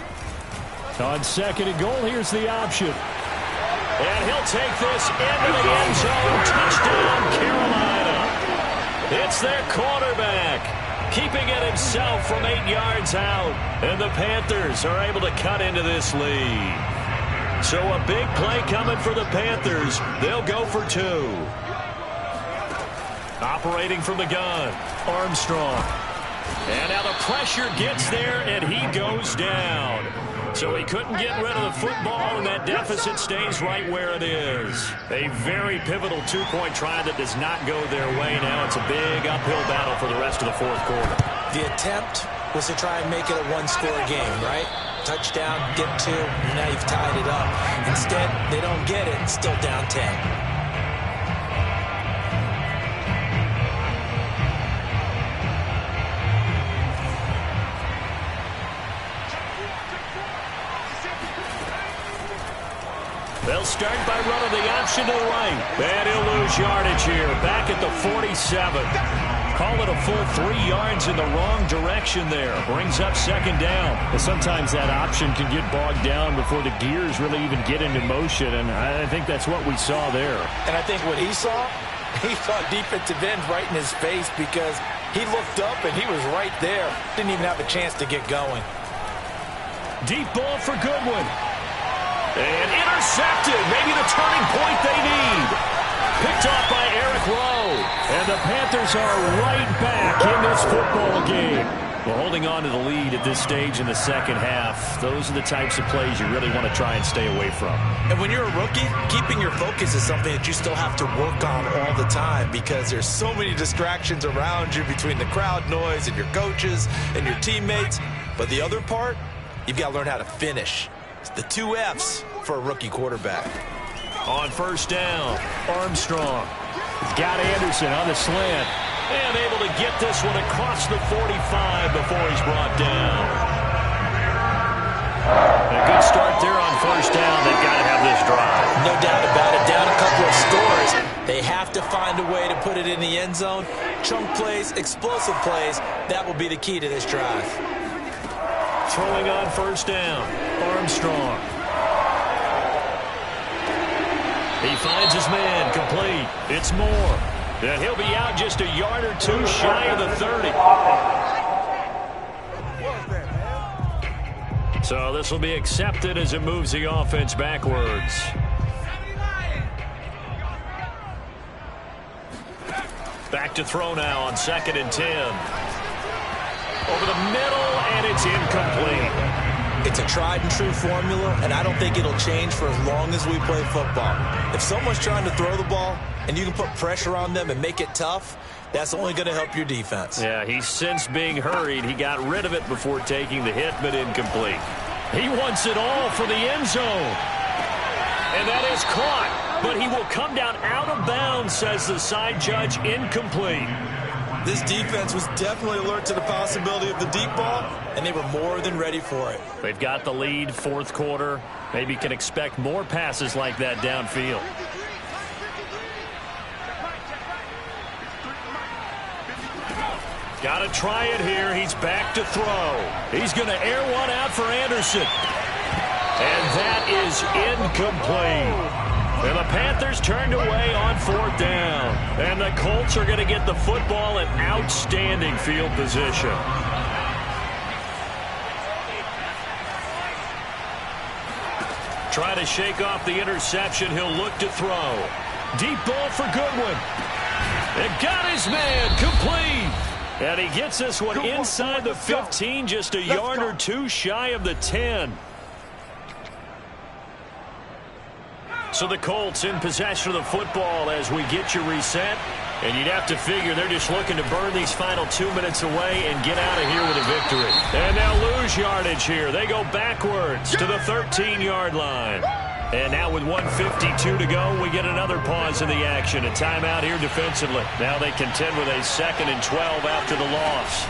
[SPEAKER 3] On 2nd and goal, here's the option. And he'll take this into the end zone. Touchdown, Carolina. It's their quarterback, keeping it himself from 8 yards out. And the Panthers are able to cut into this lead. So a big play coming for the Panthers. They'll go for 2. Operating from the gun, Armstrong. And now the pressure gets there, and he goes down. So he couldn't get rid of the football, and that deficit stays right where it is. A very pivotal 2-point try that does not go their way. Now it's a big uphill battle for the rest of the fourth quarter.
[SPEAKER 4] The attempt was to try and make it a one-score game, right? Touchdown, get 2, and now you've tied it up. Instead, they don't get it, still down 10.
[SPEAKER 3] They'll start by running the option to the right. And he'll lose yardage here. Back at the 47. Call it a full 3 yards in the wrong direction there. Brings up second down.
[SPEAKER 9] Well, sometimes that option can get bogged down before the gears really even get into motion, and I think that's what we saw there.
[SPEAKER 4] And I think what he saw defensive end right in his face because he looked up and he was right there. Didn't even have a chance to get going.
[SPEAKER 3] Deep ball for Goodwin. And intercepted. Maybe the turning point they need. Picked off by Eric Rowe. And the Panthers are right back in this football game. Well, holding on to the lead at this stage in the second half, those are the types of plays you really want to try and stay away from.
[SPEAKER 4] And when you're a rookie, keeping your focus is something that you still have to work on all the time because there's so many distractions around you between the crowd noise and your coaches and your teammates. But the other part, you've got to learn how to finish. The 2 F's for a rookie quarterback.
[SPEAKER 3] On first down, Armstrong. He's got Anderson on the slant. And able to get this one across the 45 before he's brought down. A good start there on first down. They've got to have this drive.
[SPEAKER 4] No doubt about it. Down a couple of scores. They have to find a way to put it in the end zone. Chunk plays, explosive plays. That will be the key to this drive.
[SPEAKER 3] Throwing on first down, Armstrong. He finds his man, complete. It's Moore. And he'll be out just a yard or 2 shy of the 30. So this will be accepted as it moves the offense backwards. Back to throw now on 2nd and 10. Over the middle, and it's incomplete.
[SPEAKER 4] It's a tried-and-true formula, and I don't think it'll change for as long as we play football. If someone's trying to throw the ball, and you can put pressure on them and make it tough, that's only going to help your defense.
[SPEAKER 3] Yeah, he's since being hurried. He got rid of it before taking the hit, but incomplete. He wants it all for the end zone. And that is caught, but he will come down out of bounds, says the side judge, incomplete.
[SPEAKER 5] This defense was definitely alert to the possibility of the deep ball,
[SPEAKER 4] and they were more than ready for it.
[SPEAKER 3] They've got the lead, fourth quarter. Maybe can expect more passes like that downfield. Got to try it here. He's back to throw. He's going to air one out for Anderson. And that is incomplete. And the Panthers turned away on 4th down. And the Colts are going to get the football in outstanding field position. Try to shake off the interception. He'll look to throw. Deep ball for Goodwin. And got his man complete. And he gets this one inside the 15, just a yard or 2 shy of the 10. So the Colts in possession of the football as we get you reset. And you'd have to figure they're just looking to burn these final 2 minutes away and get out of here with a victory. And they'll lose yardage here. They go backwards to the 13-yard line. And now with 1:52 to go, we get another pause in the action. A timeout here defensively. Now they contend with a 2nd and 12 after the loss.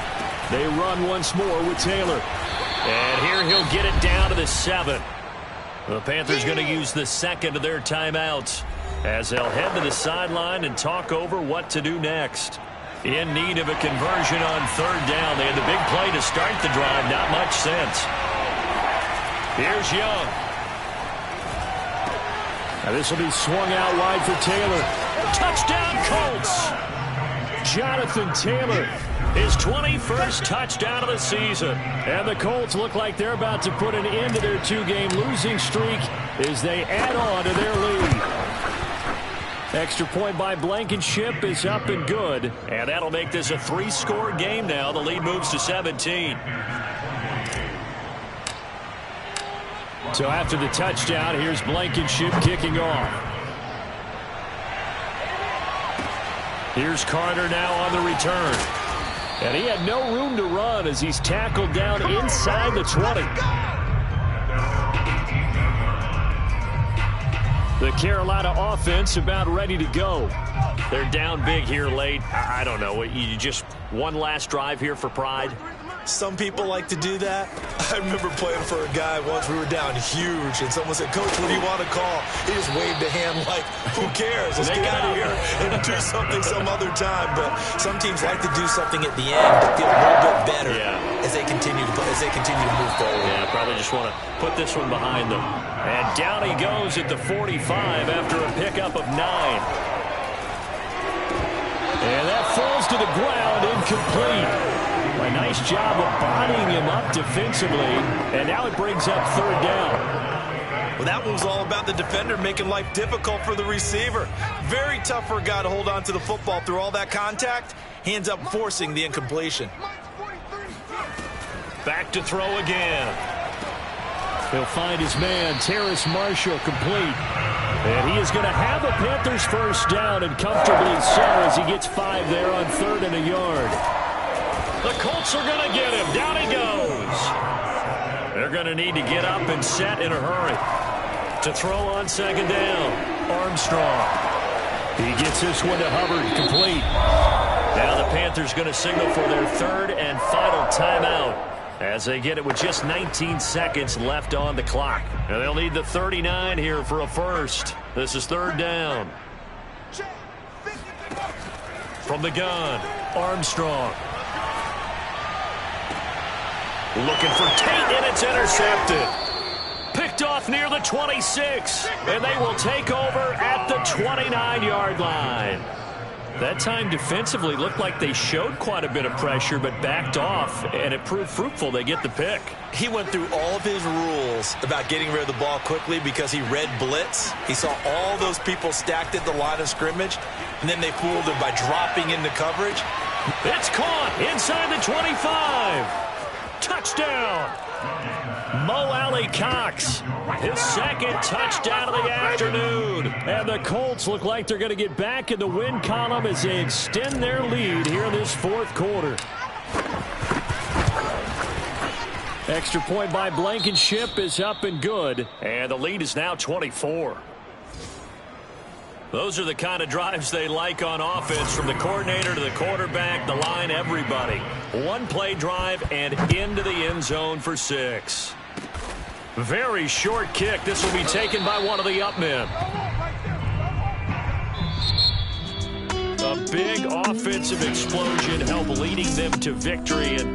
[SPEAKER 3] They run once more with Taylor. And here he'll get it down to the 7. The Panthers going to use the 2nd of their timeouts as they'll head to the sideline and talk over what to do next. In need of a conversion on 3rd down. They had the big play to start the drive. Not much sense. Here's Young. Now this will be swung out wide for Taylor. Touchdown Colts. Jonathan Taylor, his 21st touchdown of the season. And the Colts look like they're about to put an end to their 2-game losing streak as they add on to their lead. Extra point by Blankenship is up and good. And that'll make this a 3-score game now. The lead moves to 17. So after the touchdown, here's Blankenship kicking off. Here's Carter now on the return. And he had no room to run as he's tackled down inside the 20. The Carolina offense about ready to go. They're down big here late. I don't know. You just one last drive here for pride?
[SPEAKER 5] Some people like to do that. I remember playing for a guy once. We were down huge, and someone said, "Coach, what do you want to call?" He just waved a hand like, "Who cares? Let's get out of here and do something some other time." But some teams like to do something at the end to feel a little bit better as they continue to move forward.
[SPEAKER 3] Yeah, probably just want to put this one behind them. And down he goes at the 45 after a pickup of 9. And that falls to the ground, incomplete. A nice job of bodying him up defensively, and now it brings up 3rd down.
[SPEAKER 5] Well, that one was all about the defender making life difficult for the receiver. Very tough for a guy to hold on to the football through all that contact. He ends up forcing the incompletion.
[SPEAKER 3] Back to throw again. He'll find his man, Terrace Marshall, complete. And he is going to have a Panthers 1st down, and comfortably so as he gets 5 there on 3rd and a yard. The Colts are going to get him. Down he goes. They're going to need to get up and set in a hurry. To throw on 2nd down, Armstrong. He gets this one to Hubbard, complete. Now the Panthers going to signal for their 3rd and final timeout as they get it with just 19 seconds left on the clock. And they'll need the 39 here for a first. This is 3rd down. From the gun, Armstrong. Looking for Tate, and it's intercepted. Picked off near the 26, and they will take over at the 29-yard line. That time defensively looked like they showed quite a bit of pressure, but backed off, and it proved fruitful. They get the pick.
[SPEAKER 5] He went through all of his rules about getting rid of the ball quickly because he read blitz. He saw all those people stacked at the line of scrimmage, and then they fooled him by dropping into coverage.
[SPEAKER 3] It's caught inside the 25. Touchdown! Mo Alley-Cox, his 2nd touchdown of the afternoon. And the Colts look like they're going to get back in the win column as they extend their lead here in this 4th quarter. Extra point by Blankenship is up and good. And the lead is now 24. Those are the kind of drives they like on offense, from the coordinator to the quarterback, the line, everybody. One-play drive and into the end zone for 6. Very short kick. This will be taken by one of the up men. A big offensive explosion helped leading them to victory, and